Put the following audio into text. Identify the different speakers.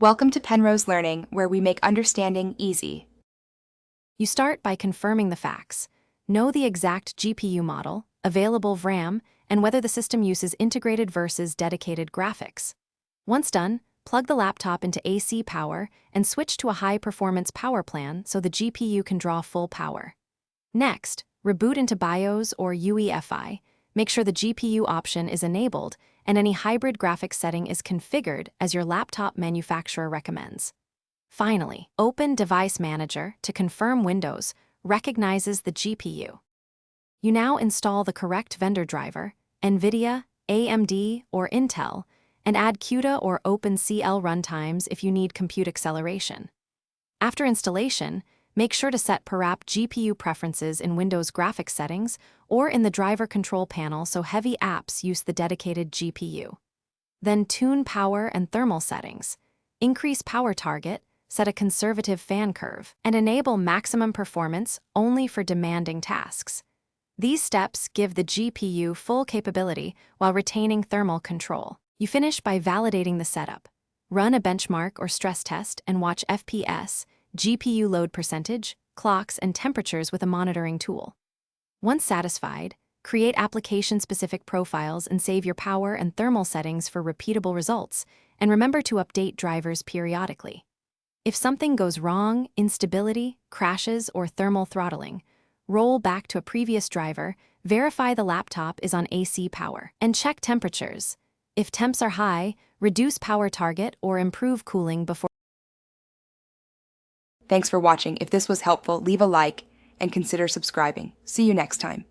Speaker 1: Welcome to Penrose Learning, where we make understanding easy.
Speaker 2: You start by confirming the facts. Know the exact GPU model, available RAM, and whether the system uses integrated versus dedicated graphics. Once done, plug the laptop into AC power and switch to a high-performance power plan so the GPU can draw full power. Next, reboot into BIOS or UEFI. Make sure the GPU option is enabled and any hybrid graphics setting is configured as your laptop manufacturer recommends. Finally, open Device Manager to confirm Windows recognizes the GPU. You now install the correct vendor driver, NVIDIA, AMD, or Intel, and add CUDA or OpenCL runtimes if you need compute acceleration. After installation, make sure to set perhaps GPU preferences in Windows graphics settings or in the driver control panel so heavy apps use the dedicated GPU. Then tune power and thermal settings. Increase power target, set a conservative fan curve, and enable maximum performance only for demanding tasks. These steps give the GPU full capability while retaining thermal control. You finish by validating the setup. Run a benchmark or stress test and watch FPS, GPU load percentage, clocks, and temperatures with a monitoring tool. Once satisfied, create application-specific profiles and save your power and thermal settings for repeatable results, and remember to update drivers periodically. If something goes wrong, instability, crashes, or thermal throttling, roll back to a previous driver, verify the laptop is on AC power, and check temperatures. If temps are high, reduce power target or improve cooling before.
Speaker 1: Thanks for watching. If this was helpful, leave a like and consider subscribing. See you next time.